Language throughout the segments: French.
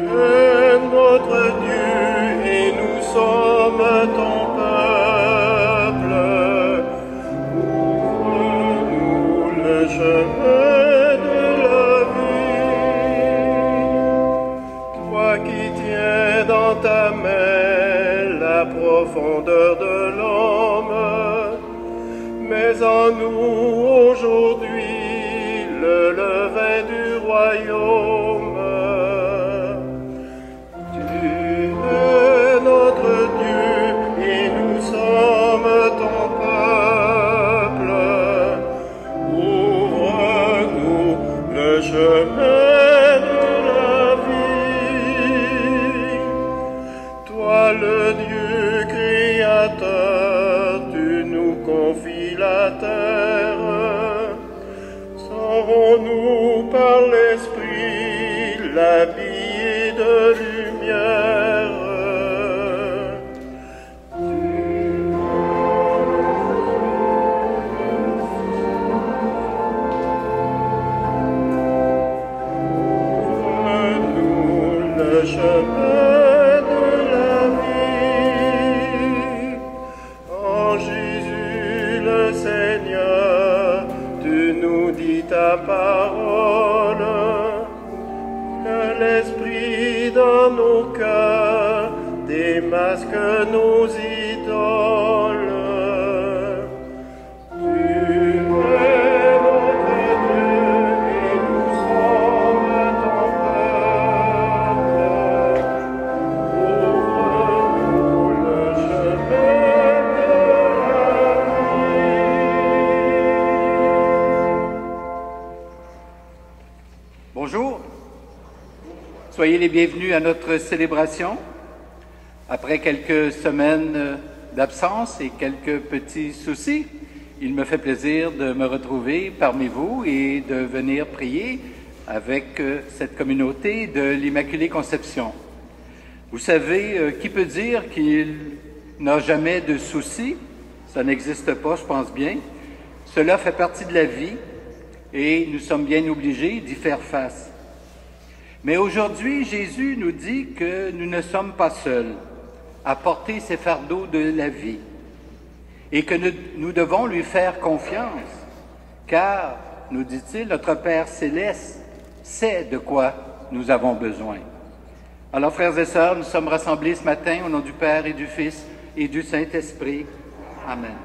es notre Dieu et nous sommes ton peuple. Ouvre-nous le chemin de la vie. Toi qui tiens dans ta main la profondeur de l'homme, mais en nous aujourd'hui le levain du royaume. Tu es notre Dieu et nous sommes ton peuple. Ouvre-nous le chemin de la vie. Toi le Dieu créateur, tu nous confies la terre. Saurons-nous par l'Esprit l'habiller de lumière. Ouvre-nous le chemin de la vie. En Jésus le Seigneur, tu nous dis ta parole, que l'Esprit dans nos cœurs démasque nos idoles. Tu es notre Dieu et nous sommes ton peuple. Ouvre-nous le chemin de la vie. Bonjour, soyez les bienvenus à notre célébration. Après quelques semaines d'absence et quelques petits soucis, il me fait plaisir de me retrouver parmi vous et de venir prier avec cette communauté de l'Immaculée Conception. Vous savez, qui peut dire qu'il n'a jamais de soucis? Ça n'existe pas, je pense bien. Cela fait partie de la vie et nous sommes bien obligés d'y faire face. Mais aujourd'hui, Jésus nous dit que nous ne sommes pas seuls à porter ces fardeaux de la vie et que nous devons lui faire confiance, car, nous dit-il, notre Père céleste sait de quoi nous avons besoin. Alors, frères et sœurs, nous sommes rassemblés ce matin au nom du Père et du Fils et du Saint-Esprit. Amen.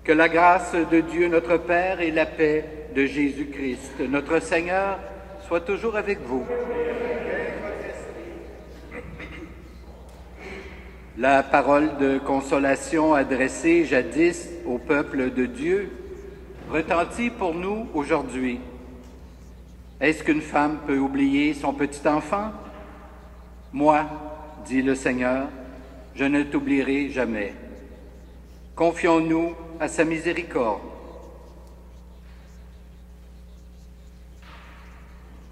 Que la grâce de Dieu notre Père et la paix de Jésus-Christ, notre Seigneur, soit toujours avec vous. La parole de consolation adressée jadis au peuple de Dieu retentit pour nous aujourd'hui. Est-ce qu'une femme peut oublier son petit enfant? Moi, dit le Seigneur, je ne t'oublierai jamais. Confions-nous à sa miséricorde.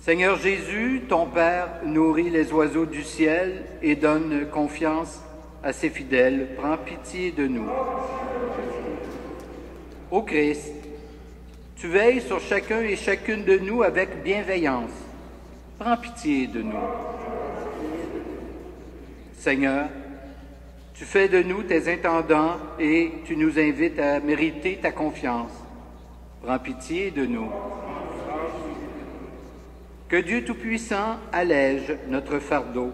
Seigneur Jésus, ton Père nourrit les oiseaux du ciel et donne confiance à ses fidèles. Prends pitié de nous. Ô Christ, tu veilles sur chacun et chacune de nous avec bienveillance. Prends pitié de nous. Seigneur, tu fais de nous tes intendants et tu nous invites à mériter ta confiance. Prends pitié de nous. Que Dieu Tout-Puissant allège notre fardeau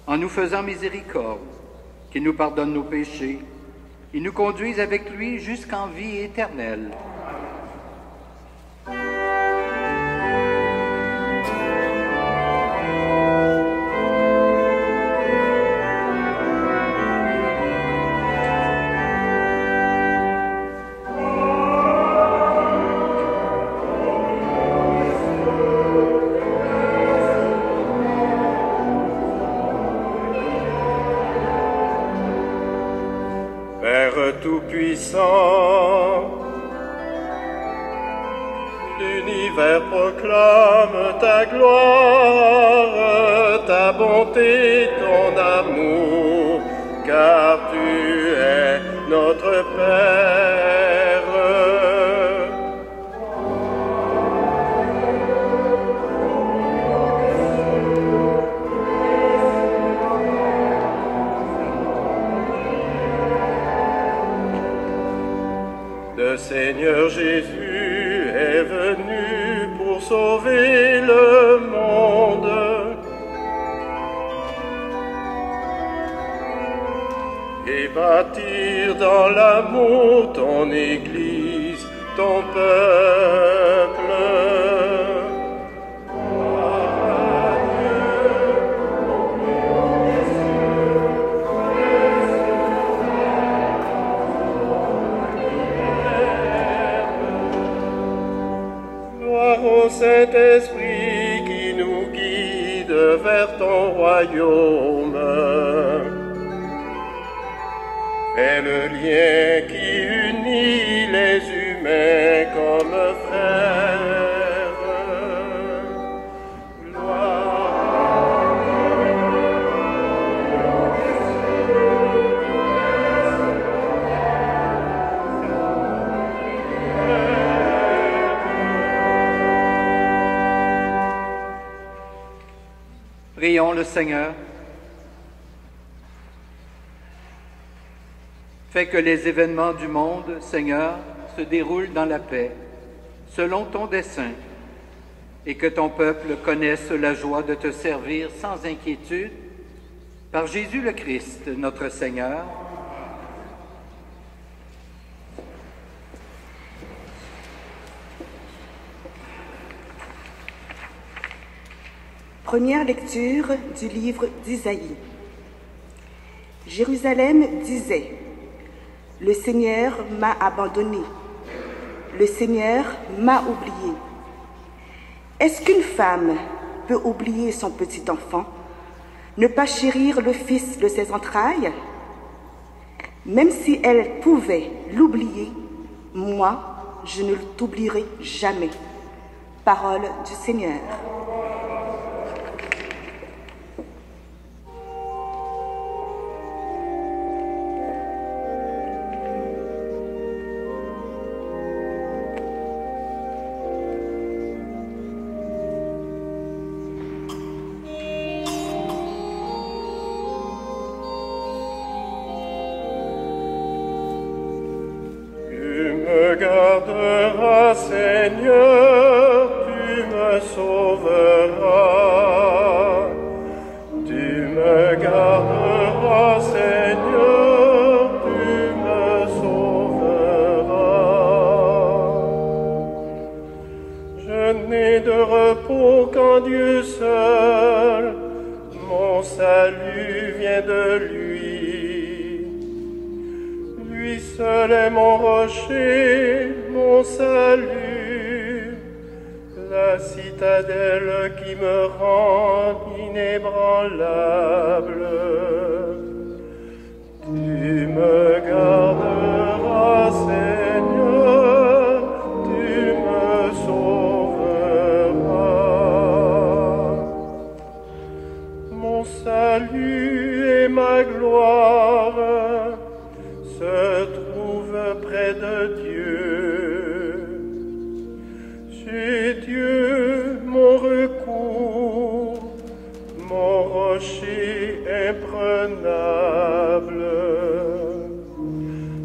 en nous faisant miséricorde, qu'il nous pardonne nos péchés et nous conduise avec lui jusqu'en vie éternelle. Tout-Puissant, l'univers proclame ta gloire, ta bonté, ton amour, car tu es notre Père. Seigneur Jésus est venu pour sauver le monde. Et bâtir dans l'amour ton Église, ton peuple. Gloire au Saint-Esprit qui nous guide vers ton royaume. Est le lien qui unit les humains comme frères. Gloire. Prions le Seigneur. Fais que les événements du monde, Seigneur, se déroulent dans la paix, selon ton dessein, et que ton peuple connaisse la joie de te servir sans inquiétude, par Jésus le Christ, notre Seigneur. Première lecture du livre d'Isaïe. Jérusalem disait: le Seigneur m'a abandonné, le Seigneur m'a oublié. Est-ce qu'une femme peut oublier son petit enfant, ne pas chérir le fils de ses entrailles? Même si elle pouvait l'oublier, moi, je ne t'oublierai jamais. Parole du Seigneur. Garderas, Seigneur, tu me sauveras. Tu me garderas, Seigneur, tu me sauveras. Je n'ai de repos qu'en Dieu seul, mon salut vient de lui. Lui seul est mon rocher, mon salut, la citadelle qui me rend inébranlable. Tu me garderas, Seigneur, tu me sauveras. Mon salut et ma gloire se trouve près de Dieu. Chez Dieu, mon recours, mon rocher imprenable.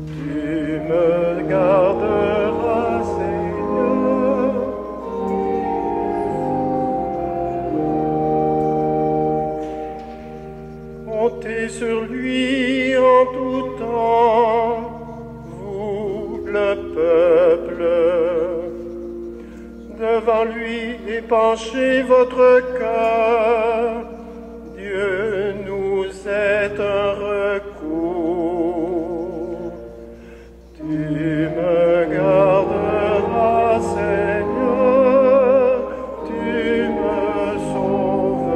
Tu me garderas, Seigneur. Comptez sur lui en tout temps, le peuple. Devant lui épanchez votre cœur, Dieu nous est un recours. Tu me garderas, Seigneur, tu me sauveras.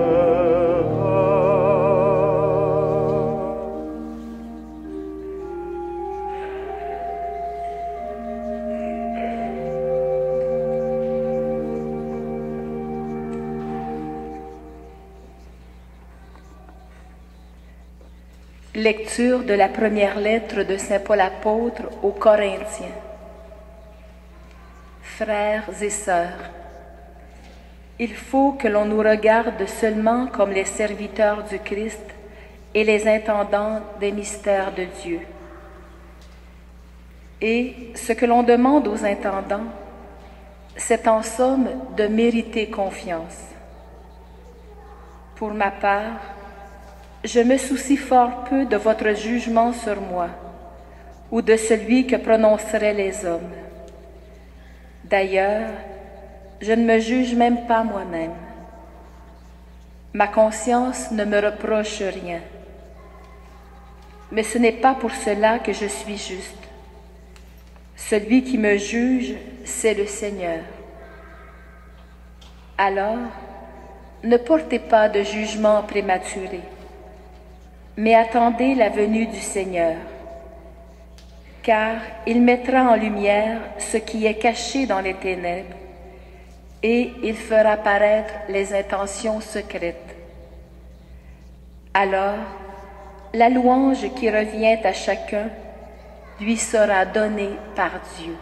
Lecture de la première lettre de Saint Paul apôtre aux Corinthiens. Frères et sœurs, il faut que l'on nous regarde seulement comme les serviteurs du Christ et les intendants des mystères de Dieu. Et ce que l'on demande aux intendants, c'est en somme de mériter confiance. Pour ma part, je me soucie fort peu de votre jugement sur moi ou de celui que prononceraient les hommes. D'ailleurs, je ne me juge même pas moi-même. Ma conscience ne me reproche rien. Mais ce n'est pas pour cela que je suis juste. Celui qui me juge, c'est le Seigneur. Alors, ne portez pas de jugement prématuré, mais attendez la venue du Seigneur, car il mettra en lumière ce qui est caché dans les ténèbres, et il fera paraître les intentions secrètes. Alors, la louange qui revient à chacun lui sera donnée par Dieu.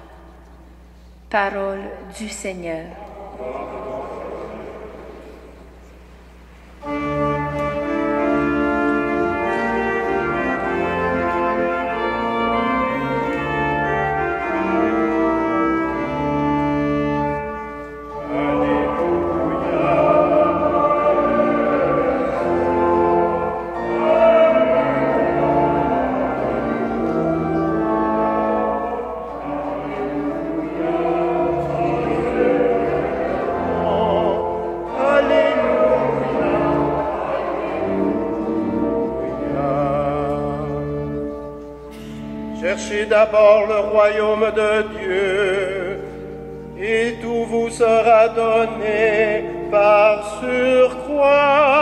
Parole du Seigneur. Cherchez d'abord le royaume de Dieu, et tout vous sera donné par surcroît.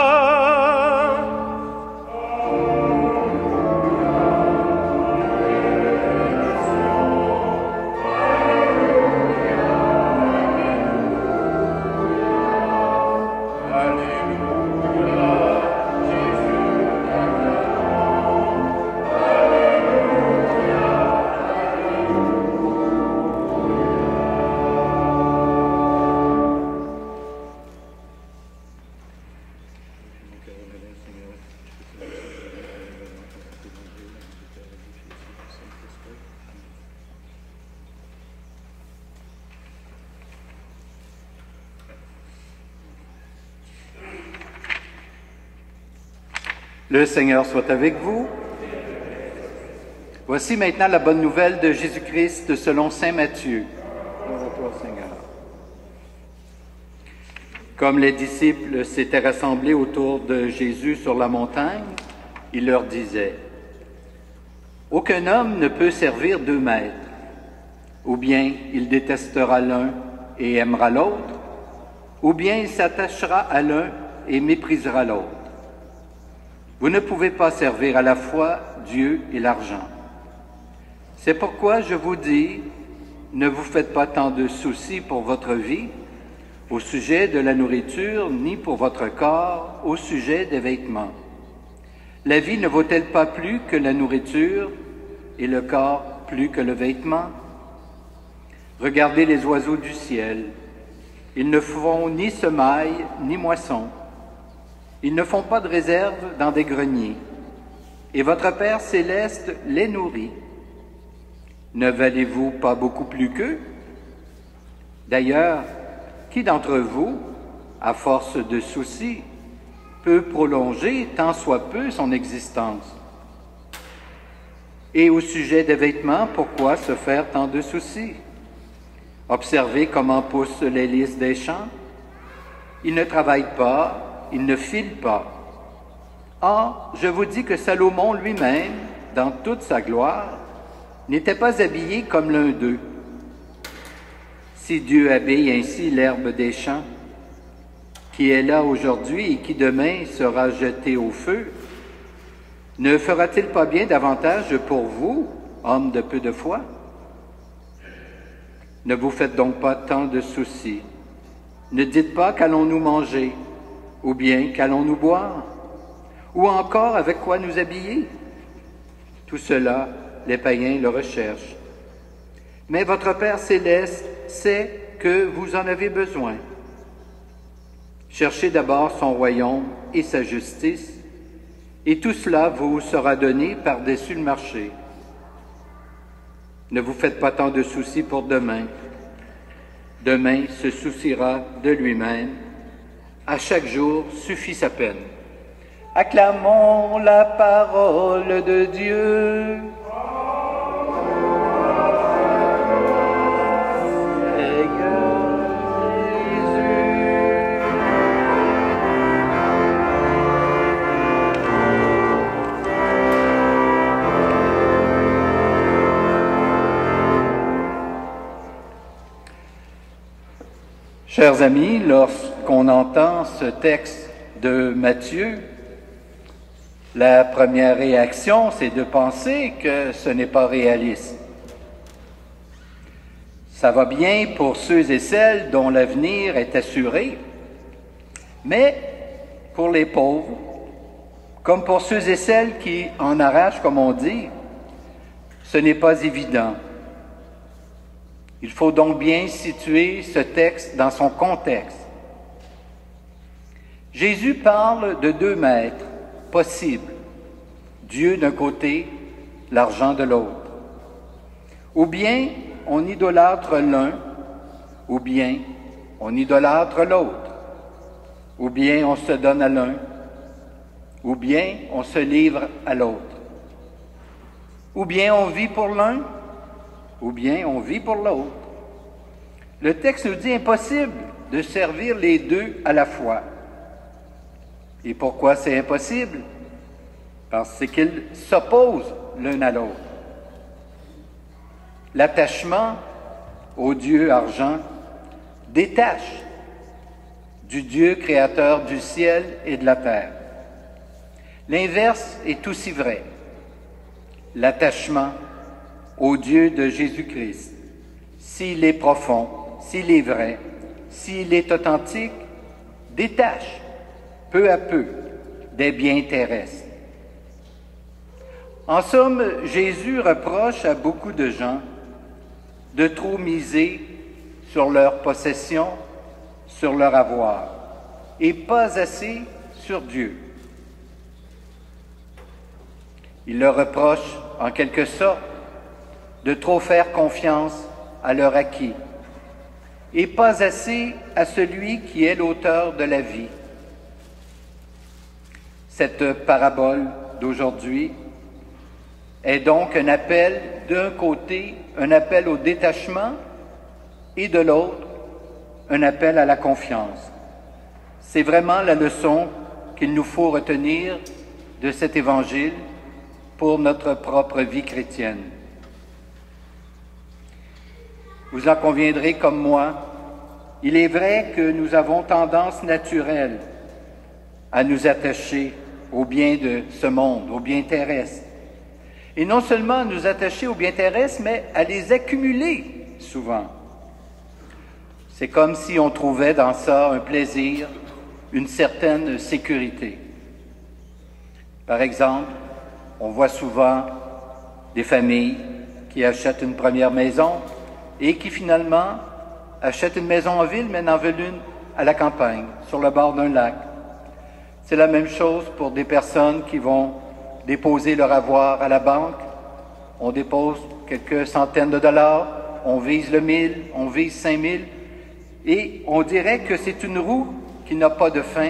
Le Seigneur soit avec vous. Voici maintenant la bonne nouvelle de Jésus-Christ selon saint Matthieu. Gloire à toi, Seigneur. Comme les disciples s'étaient rassemblés autour de Jésus sur la montagne, il leur disait: « Aucun homme ne peut servir deux maîtres. Ou bien il détestera l'un et aimera l'autre, ou bien il s'attachera à l'un et méprisera l'autre. Vous ne pouvez pas servir à la fois Dieu et l'argent. C'est pourquoi je vous dis, ne vous faites pas tant de soucis pour votre vie, au sujet de la nourriture, ni pour votre corps, au sujet des vêtements. La vie ne vaut-elle pas plus que la nourriture, et le corps plus que le vêtement? Regardez les oiseaux du ciel. Ils ne font ni semaille, ni moisson. Ils ne font pas de réserve dans des greniers. Et votre Père céleste les nourrit. Ne valez-vous pas beaucoup plus qu'eux? D'ailleurs, qui d'entre vous, à force de soucis, peut prolonger tant soit peu son existence? Et au sujet des vêtements, pourquoi se faire tant de soucis? Observez comment poussent les lys des champs. Ils ne travaillent pas, ils ne filent pas. Or, je vous dis que Salomon lui-même, dans toute sa gloire, n'était pas habillé comme l'un d'eux. Si Dieu habille ainsi l'herbe des champs, qui est là aujourd'hui et qui demain sera jetée au feu, ne fera-t-il pas bien davantage pour vous, hommes de peu de foi? Ne vous faites donc pas tant de soucis. Ne dites pas qu'allons-nous manger, ou bien qu'allons-nous boire, ou encore avec quoi nous habiller. Tout cela, les païens le recherchent. Mais votre Père céleste sait que vous en avez besoin. Cherchez d'abord son royaume et sa justice, et tout cela vous sera donné par-dessus le marché. Ne vous faites pas tant de soucis pour demain. Demain se souciera de lui-même. À chaque jour suffit sa peine. Acclamons la parole de Dieu. Chers amis, lorsqu'on entend ce texte de Matthieu, la première réaction, c'est de penser que ce n'est pas réaliste. Ça va bien pour ceux et celles dont l'avenir est assuré, mais pour les pauvres, comme pour ceux et celles qui en arrachent, comme on dit, ce n'est pas évident. Il faut donc bien situer ce texte dans son contexte. Jésus parle de deux maîtres possibles, Dieu d'un côté, l'argent de l'autre. Ou bien on idolâtre l'un, ou bien on idolâtre l'autre. Ou bien on se donne à l'un, ou bien on se livre à l'autre. Ou bien on vit pour l'un, ou bien on vit pour l'autre. Le texte nous dit impossible de servir les deux à la fois. Et pourquoi c'est impossible? Parce qu'ils s'opposent l'un à l'autre. L'attachement au Dieu argent détache du Dieu créateur du ciel et de la terre. L'inverse est aussi vrai. L'attachement au Dieu de Jésus-Christ, s'il est profond, s'il est vrai, s'il est authentique, détache peu à peu des biens terrestres. En somme, Jésus reproche à beaucoup de gens de trop miser sur leur possession, sur leur avoir, et pas assez sur Dieu. Il leur reproche, en quelque sorte, de trop faire confiance à leur acquis, et pas assez à celui qui est l'auteur de la vie. Cette parabole d'aujourd'hui est donc un appel, d'un côté, un appel au détachement, et de l'autre, un appel à la confiance. C'est vraiment la leçon qu'il nous faut retenir de cet évangile pour notre propre vie chrétienne. Vous en conviendrez comme moi, il est vrai que nous avons tendance naturelle à nous attacher aux biens de ce monde, aux biens terrestres. Et non seulement à nous attacher aux biens terrestres, mais à les accumuler souvent. C'est comme si on trouvait dans ça un plaisir, une certaine sécurité. Par exemple, on voit souvent des familles qui achètent une première maison et qui finalement achètent une maison en ville, mais n'en veulent une à la campagne, sur le bord d'un lac. C'est la même chose pour des personnes qui vont déposer leur avoir à la banque. On dépose quelques centaines de dollars, on vise le 1000, on vise 5000, et on dirait que c'est une roue qui n'a pas de fin,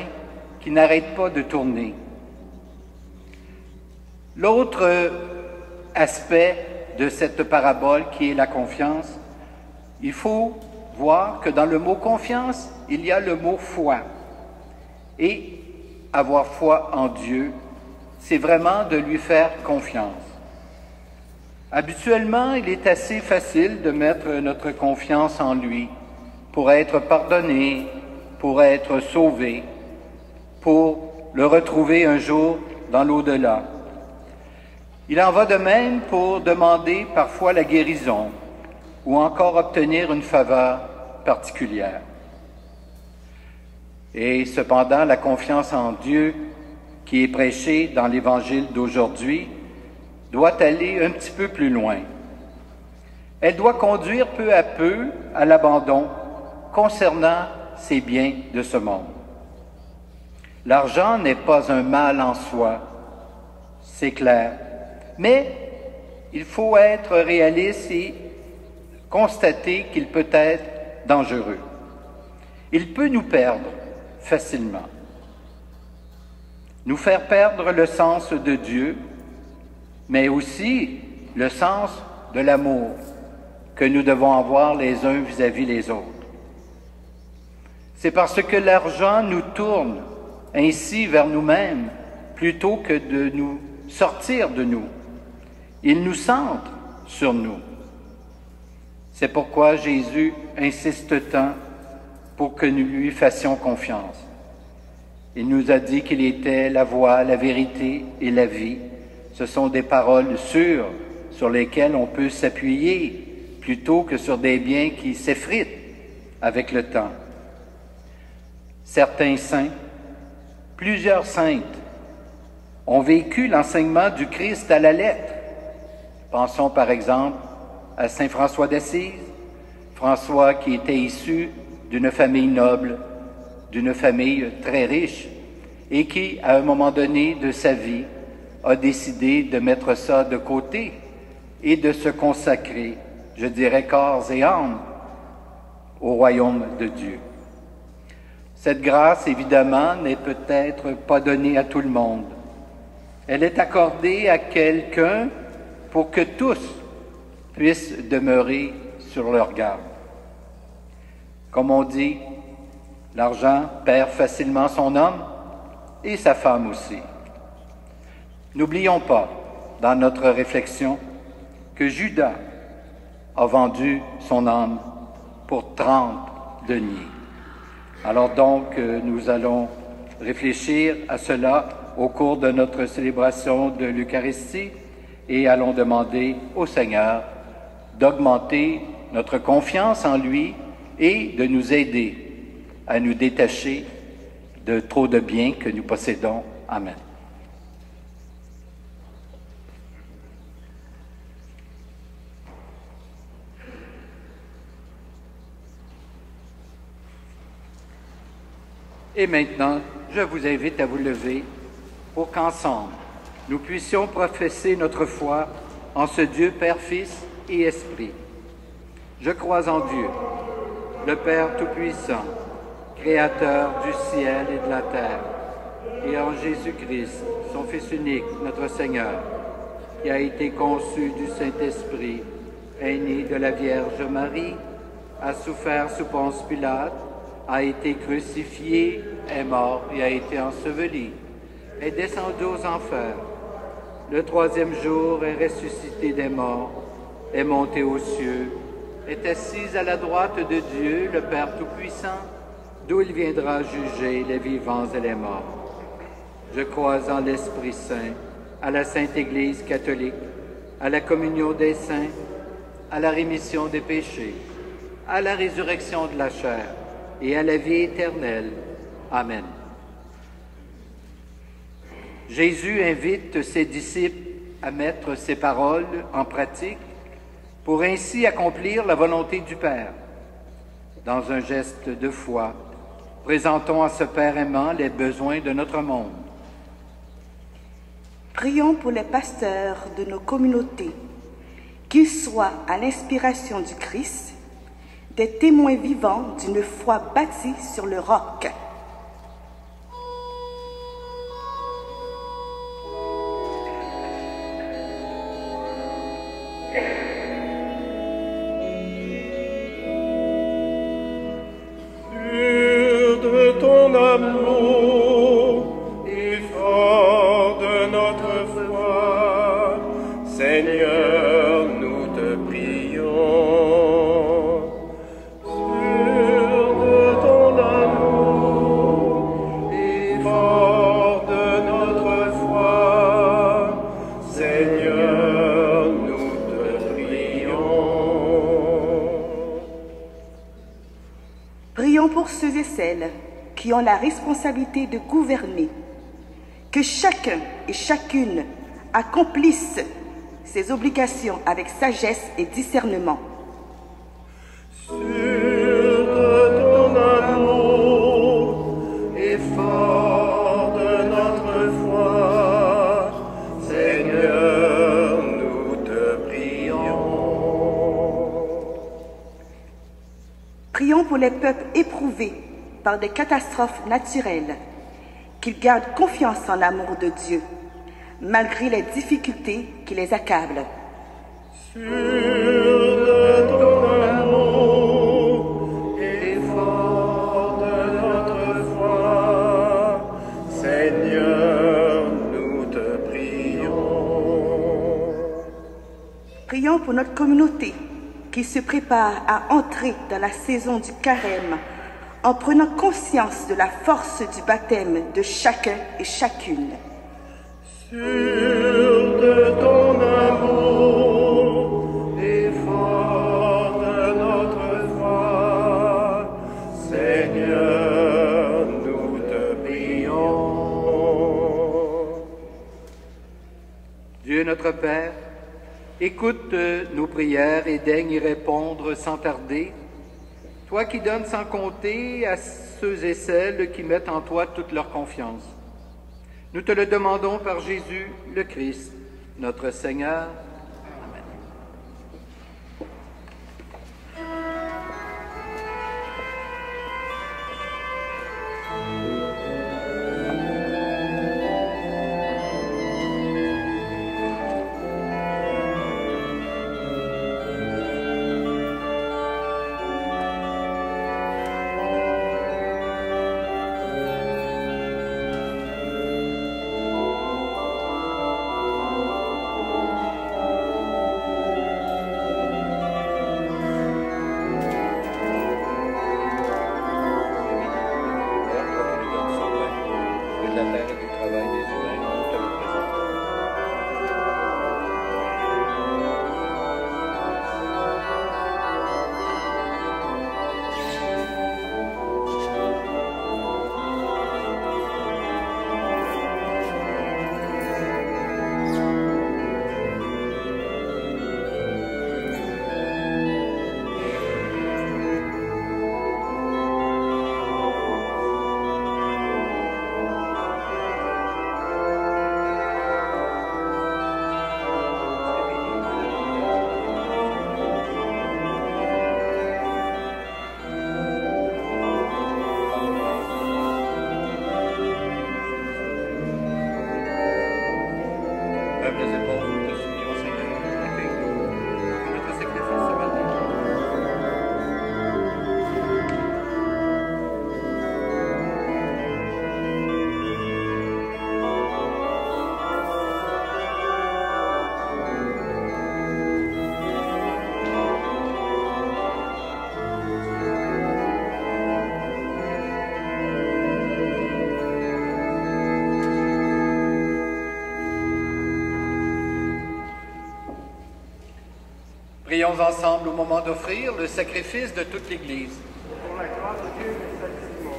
qui n'arrête pas de tourner. L'autre aspect de cette parabole qui est la confiance, il faut voir que dans le mot confiance, il y a le mot foi. Et avoir foi en Dieu, c'est vraiment de lui faire confiance. Habituellement, il est assez facile de mettre notre confiance en lui pour être pardonné, pour être sauvé, pour le retrouver un jour dans l'au-delà. Il en va de même pour demander parfois la guérison ou encore obtenir une faveur particulière. Et cependant, la confiance en Dieu qui est prêchée dans l'Évangile d'aujourd'hui doit aller un petit peu plus loin. Elle doit conduire peu à peu à l'abandon concernant ces biens de ce monde. L'argent n'est pas un mal en soi, c'est clair, mais il faut être réaliste et constater qu'il peut être dangereux. Il peut nous perdre facilement, nous faire perdre le sens de Dieu, mais aussi le sens de l'amour que nous devons avoir les uns vis-à-vis les autres. C'est parce que l'argent nous tourne ainsi vers nous-mêmes plutôt que de nous sortir de nous. Il nous centre sur nous. C'est pourquoi Jésus insiste tant pour que nous lui fassions confiance. Il nous a dit qu'il était la voie, la vérité et la vie. Ce sont des paroles sûres sur lesquelles on peut s'appuyer plutôt que sur des biens qui s'effritent avec le temps. Certains saints, plusieurs saintes, ont vécu l'enseignement du Christ à la lettre. Pensons par exemple à saint François d'Assise, François qui était issu d'une famille noble, d'une famille très riche, et qui, à un moment donné de sa vie, a décidé de mettre ça de côté et de se consacrer, je dirais corps et âme, au royaume de Dieu. Cette grâce, évidemment, n'est peut-être pas donnée à tout le monde. Elle est accordée à quelqu'un pour que tous puissent demeurer sur leur garde. Comme on dit, l'argent perd facilement son homme et sa femme aussi. N'oublions pas, dans notre réflexion, que Judas a vendu son âme pour 30 deniers. Alors donc, nous allons réfléchir à cela au cours de notre célébration de l'Eucharistie et allons demander au Seigneur d'augmenter notre confiance en lui et de nous aider à nous détacher de trop de biens que nous possédons. Amen. Et maintenant, je vous invite à vous lever pour qu'ensemble, nous puissions professer notre foi en ce Dieu Père, Fils et Esprit. Je crois en Dieu, le Père Tout-Puissant, Créateur du ciel et de la terre, et en Jésus-Christ, son Fils unique, notre Seigneur, qui a été conçu du Saint-Esprit, est né de la Vierge Marie, a souffert sous Ponce Pilate, a été crucifié, est mort et a été enseveli, est descendu aux enfers. Le troisième jour est ressuscité des morts, est monté aux cieux, est assis à la droite de Dieu, le Père Tout-Puissant, d'où il viendra juger les vivants et les morts. Je crois en l'Esprit Saint, à la Sainte Église catholique, à la communion des saints, à la rémission des péchés, à la résurrection de la chair et à la vie éternelle. Amen. Jésus invite ses disciples à mettre ces paroles en pratique pour ainsi accomplir la volonté du Père. Dans un geste de foi, présentons à ce Père aimant les besoins de notre monde. Prions pour les pasteurs de nos communautés, qu'ils soient à l'inspiration du Christ, des témoins vivants d'une foi bâtie sur le roc. Sûr de ton amour et fort de notre foi, Seigneur, nous te prions. Prions pour ceux et celles qui ont la responsabilité de gouverner, que chacun et chacune accomplisse ses obligations avec sagesse et discernement. Sûr de ton amour et fort de notre foi, Seigneur, nous te pour les peuples éprouvés par des catastrophes naturelles, qu'ils gardent confiance en l'amour de Dieu, malgré les difficultés qui les accablent. Sûr de ton amour et fort de notre foi, Seigneur, nous te prions. Prions pour notre communauté qui se prépare à entrer dans la saison du carême en prenant conscience de la force du baptême de chacun et chacune. Sûr de ton amour et fort de notre foi, Seigneur, nous te prions. Dieu notre Père, écoute nos prières et daigne y répondre sans tarder. Toi qui donnes sans compter à ceux et celles qui mettent en toi toute leur confiance. Nous te le demandons par Jésus le Christ, notre Seigneur. Amen. Prions ensemble au moment d'offrir le sacrifice de toute l'Église. Pour la gloire de Dieu et celle du monde.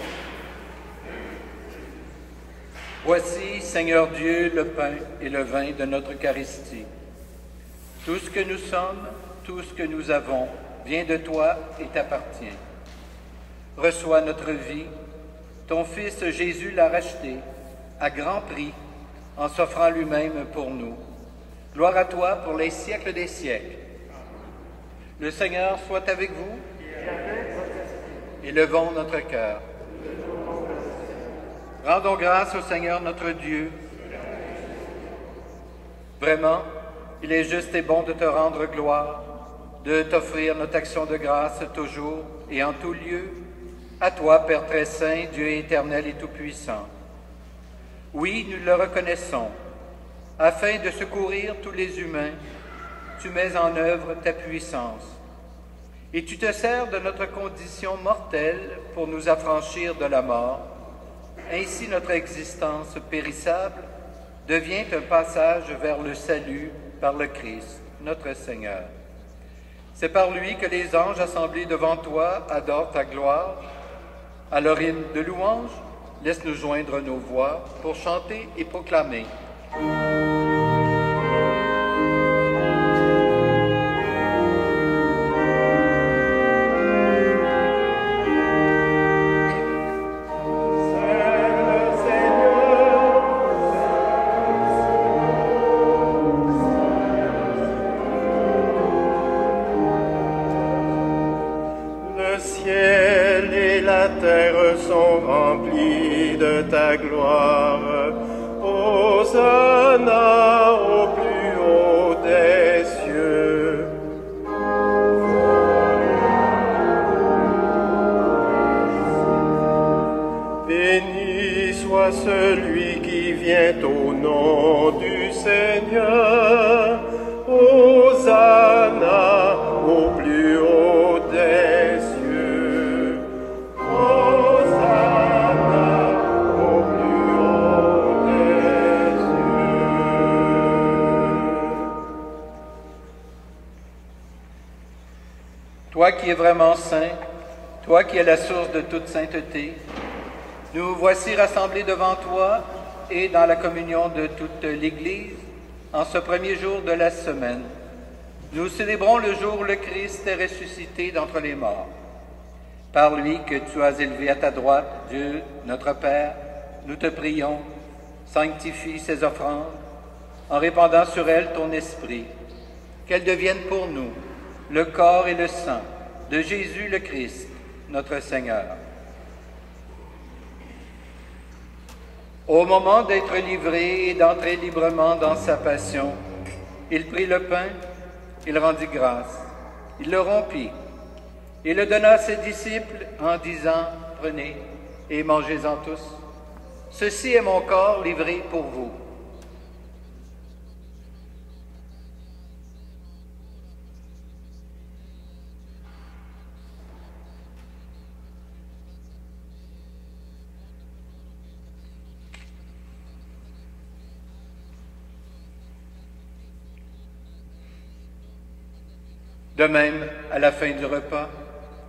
Voici, Seigneur Dieu, le pain et le vin de notre Eucharistie. Tout ce que nous sommes, tout ce que nous avons, vient de toi et t'appartient. Reçois notre vie. Ton Fils Jésus l'a racheté à grand prix en s'offrant lui-même pour nous. Gloire à toi pour les siècles des siècles. Le Seigneur soit avec vous. Élevons notre cœur. Rendons grâce au Seigneur notre Dieu. Vraiment, il est juste et bon de te rendre gloire, de t'offrir notre action de grâce toujours et en tout lieu, à toi, Père très saint, Dieu éternel et tout-puissant. Oui, nous le reconnaissons. Afin de secourir tous les humains, tu mets en œuvre ta puissance. Et tu te sers de notre condition mortelle pour nous affranchir de la mort. Ainsi, notre existence périssable devient un passage vers le salut par le Christ, notre Seigneur. C'est par lui que les anges assemblés devant toi adorent ta gloire. À leur hymne de louange, laisse-nous joindre nos voix pour chanter et proclamer. Le ciel Hosanna au plus haut des cieux. Béni soit celui qui vient au nom du Seigneur. Hosanna au plus haut des cieux. Hosanna au plus haut des cieux. Toi qui es vraiment saint, toi qui es la source de toute sainteté, nous voici rassemblés devant toi et dans la communion de toute l'Église en ce premier jour de la semaine. Nous célébrons le jour où le Christ est ressuscité d'entre les morts. Par lui que tu as élevé à ta droite, Dieu, notre Père, nous te prions, sanctifie ces offrandes en répandant sur elles ton esprit, qu'elles deviennent pour nous le corps et le sang de Jésus le Christ, notre Seigneur. Au moment d'être livré et d'entrer librement dans sa passion, il prit le pain, il rendit grâce, il le rompit, et le donna à ses disciples en disant, « Prenez et mangez-en tous. Ceci est mon corps livré pour vous. » De même, à la fin du repas,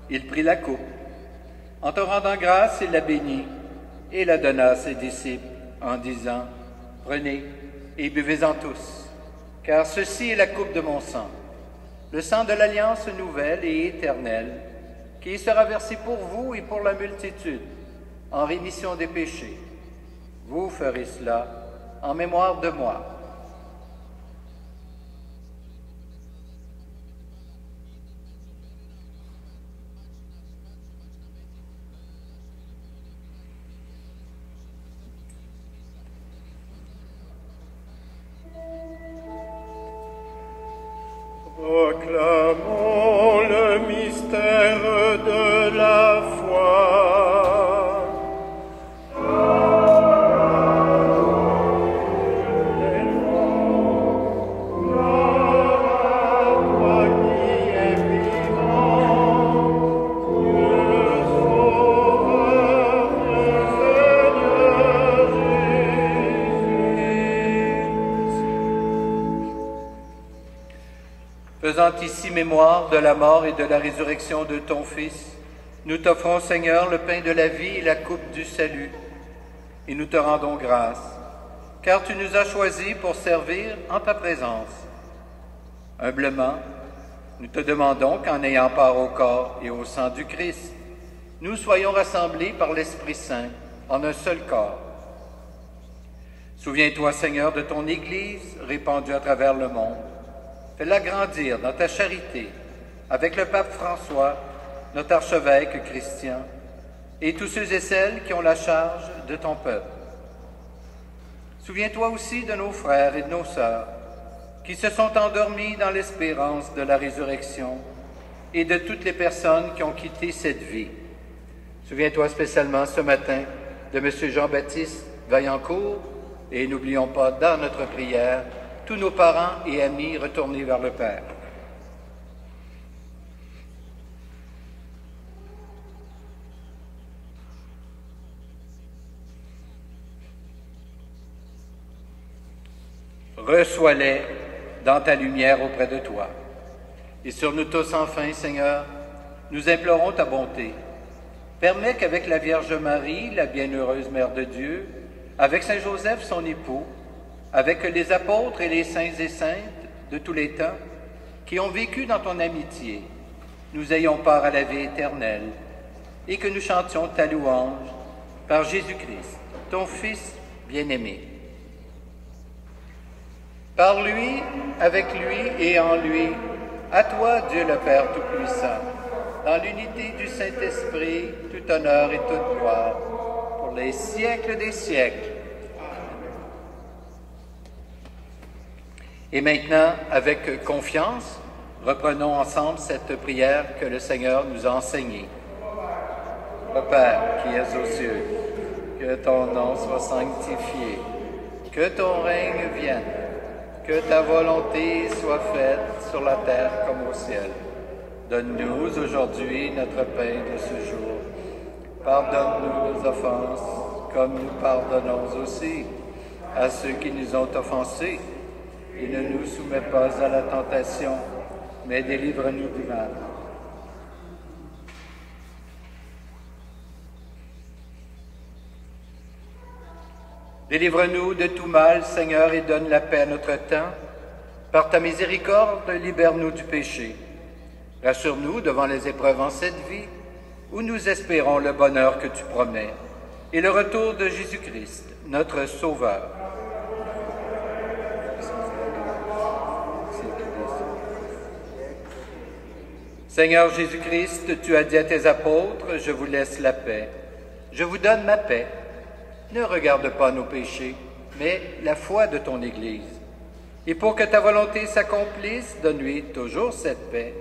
il prit la coupe. En te rendant grâce, il la bénit et la donna à ses disciples en disant, « Prenez et buvez-en tous, car ceci est la coupe de mon sang, le sang de l'alliance nouvelle et éternelle, qui sera versé pour vous et pour la multitude, en rémission des péchés. Vous ferez cela en mémoire de moi. » Proclamons le mystère de la foi. Faisant ici mémoire de la mort et de la résurrection de ton Fils, nous t'offrons, Seigneur, le pain de la vie et la coupe du salut, et nous te rendons grâce, car tu nous as choisis pour servir en ta présence. Humblement, nous te demandons qu'en ayant part au corps et au sang du Christ, nous soyons rassemblés par l'Esprit Saint en un seul corps. Souviens-toi, Seigneur, de ton Église répandue à travers le monde. Fais-la grandir dans ta charité avec le pape François, notre archevêque Christian, et tous ceux et celles qui ont la charge de ton peuple. Souviens-toi aussi de nos frères et de nos sœurs qui se sont endormis dans l'espérance de la résurrection et de toutes les personnes qui ont quitté cette vie. Souviens-toi spécialement ce matin de M. Jean-Baptiste Vaillancourt et n'oublions pas dans notre prière tous nos parents et amis retournés vers le Père. Reçois-les dans ta lumière auprès de toi. Et sur nous tous enfin, Seigneur, nous implorons ta bonté. Permets qu'avec la Vierge Marie, la bienheureuse Mère de Dieu, avec Saint Joseph, son époux, avec les apôtres et les saints et saintes de tous les temps qui ont vécu dans ton amitié, nous ayons part à la vie éternelle et que nous chantions ta louange par Jésus-Christ, ton Fils bien-aimé. Par lui, avec lui et en lui, à toi, Dieu le Père Tout-Puissant, dans l'unité du Saint-Esprit, tout honneur et toute gloire, pour les siècles des siècles. Et maintenant, avec confiance, reprenons ensemble cette prière que le Seigneur nous a enseignée. Notre Père qui es aux cieux, que ton nom soit sanctifié, que ton règne vienne, que ta volonté soit faite sur la terre comme au ciel. Donne-nous aujourd'hui notre pain de ce jour. Pardonne-nous nos offenses, comme nous pardonnons aussi à ceux qui nous ont offensés. Et ne nous soumets pas à la tentation, mais délivre-nous du mal. Délivre-nous de tout mal, Seigneur, et donne la paix à notre temps. Par ta miséricorde, libère-nous du péché. Rassure-nous devant les épreuves en cette vie, où nous espérons le bonheur que tu promets, et le retour de Jésus-Christ, notre Sauveur. Seigneur Jésus-Christ, tu as dit à tes apôtres, je vous laisse la paix. Je vous donne ma paix. Ne regarde pas nos péchés, mais la foi de ton Église. Et pour que ta volonté s'accomplisse, donne-lui toujours cette paix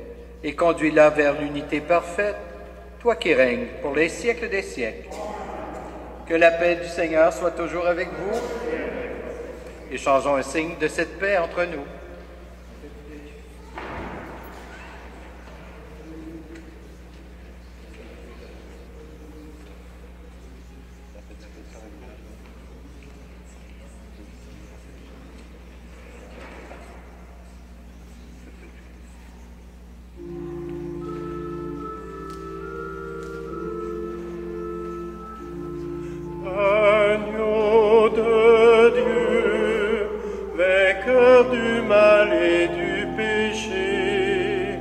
et conduis-la vers l'unité parfaite, toi qui règnes pour les siècles des siècles. Que la paix du Seigneur soit toujours avec vous. Échangeons un signe de cette paix entre nous. Agneau de Dieu, vainqueur du mal et du péché,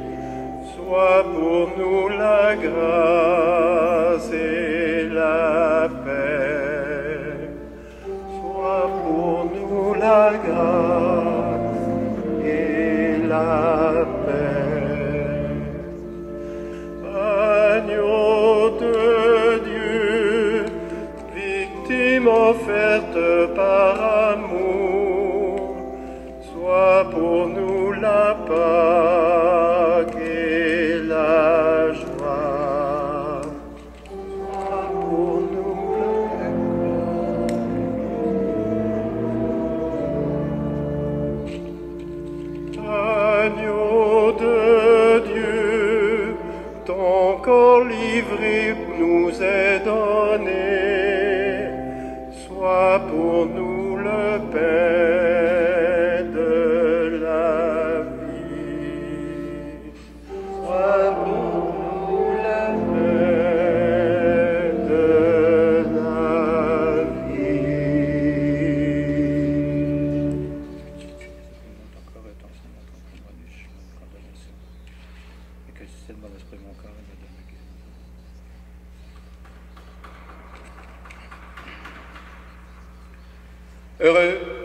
sois pour nous la grâce et la paix. Sois pour nous la grâce et la paix. Agneau de Dieu, victime offerte par amour, sois pour nous la Pâque et la joie. Sois pour nous la gloire. Agneau de Dieu, ton corps livré nous est donné. Sois pour nous le pain de la vie. Sois pour nous le pain de la vie. Et que c'est le bon esprit de mon corps et de ma guérison.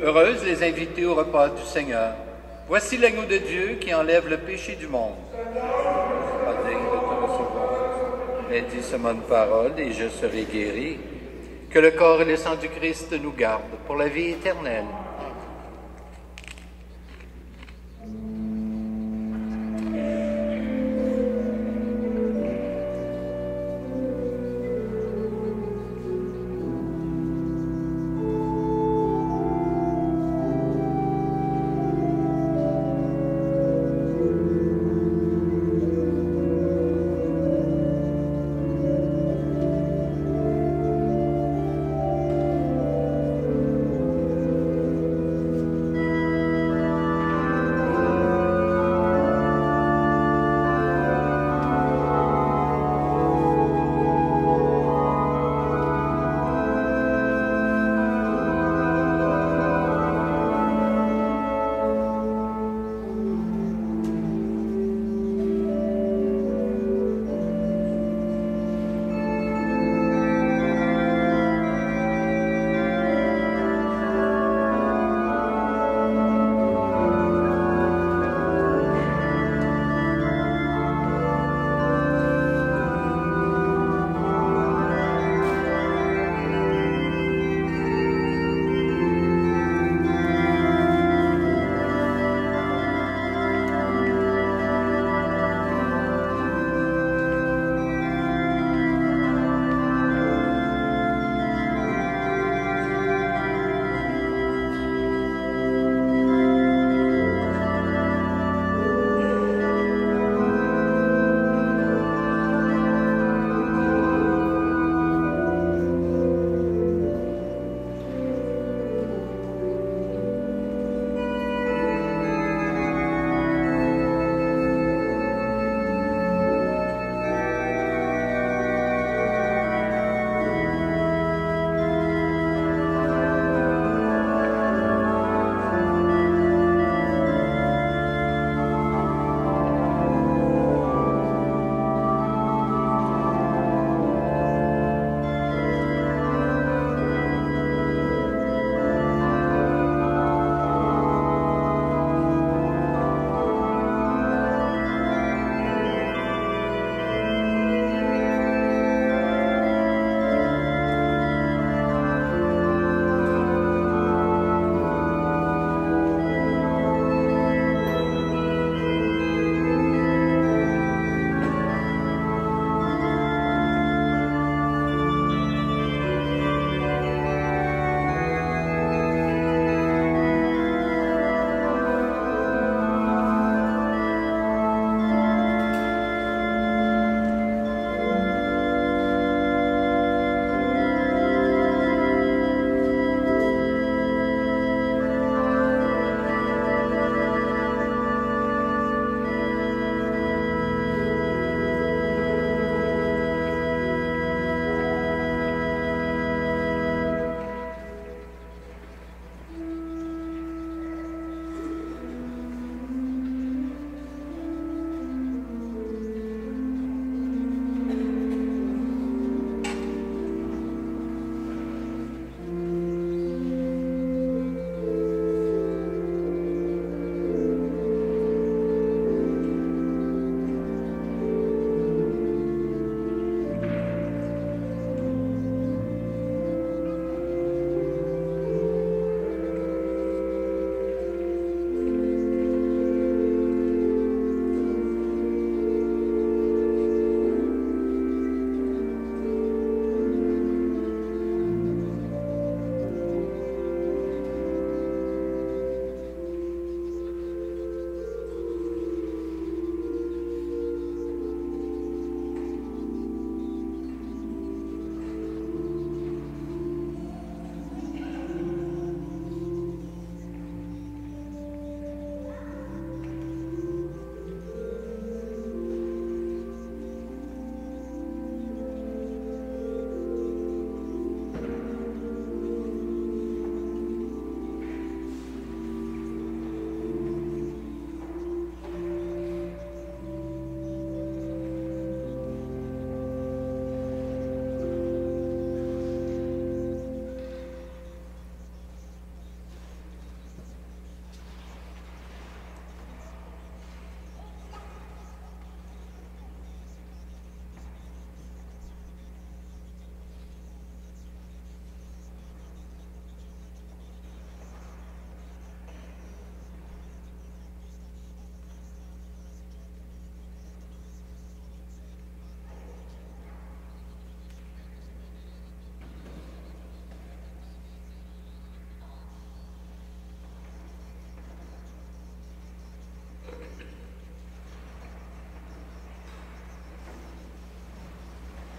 Heureuses les invités au repas du Seigneur. Voici l'agneau de Dieu qui enlève le péché du monde. Je ne suis pas digne de te recevoir, mais dis seulement une parole et je serai guéri. Que le corps et le sang du Christ nous gardent pour la vie éternelle.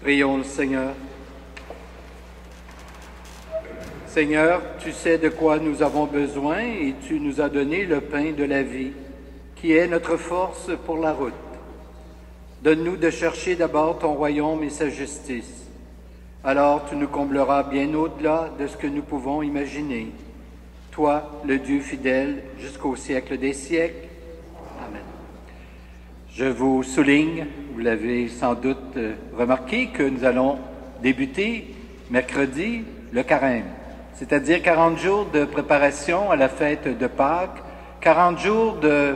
Prions le Seigneur. Seigneur, tu sais de quoi nous avons besoin et tu nous as donné le pain de la vie, qui est notre force pour la route. Donne-nous de chercher d'abord ton royaume et sa justice. Alors tu nous combleras bien au-delà de ce que nous pouvons imaginer. Toi, le Dieu fidèle, jusqu'au siècle des siècles. Amen. Je vous souligne, vous l'avez sans doute remarqué, que nous allons débuter mercredi le carême, c'est-à-dire 40 jours de préparation à la fête de Pâques, 40 jours de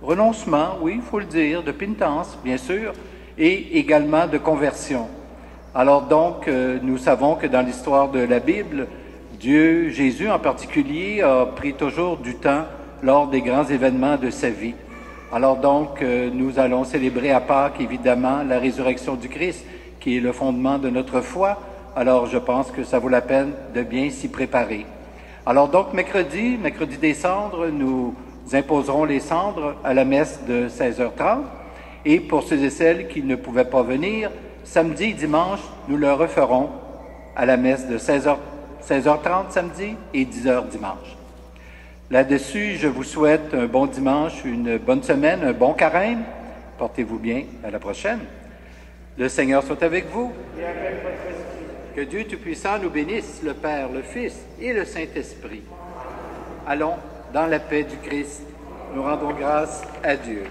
renoncement, oui, il faut le dire, de pénitence, bien sûr, et également de conversion. Alors donc, nous savons que dans l'histoire de la Bible, Dieu, Jésus en particulier, a pris toujours du temps lors des grands événements de sa vie. Alors donc, nous allons célébrer à Pâques, évidemment, la résurrection du Christ, qui est le fondement de notre foi. Alors, je pense que ça vaut la peine de bien s'y préparer. Alors donc, mercredi des cendres, nous imposerons les cendres à la messe de 16h30. Et pour ceux et celles qui ne pouvaient pas venir, samedi et dimanche, nous le referons à la messe de 16h30 samedi et 10h dimanche. Là-dessus, je vous souhaite un bon dimanche, une bonne semaine, un bon carême. Portez-vous bien, à la prochaine. Le Seigneur soit avec vous. Et avec votre esprit. Que Dieu Tout-Puissant nous bénisse, le Père, le Fils et le Saint-Esprit. Allons dans la paix du Christ. Nous rendons grâce à Dieu.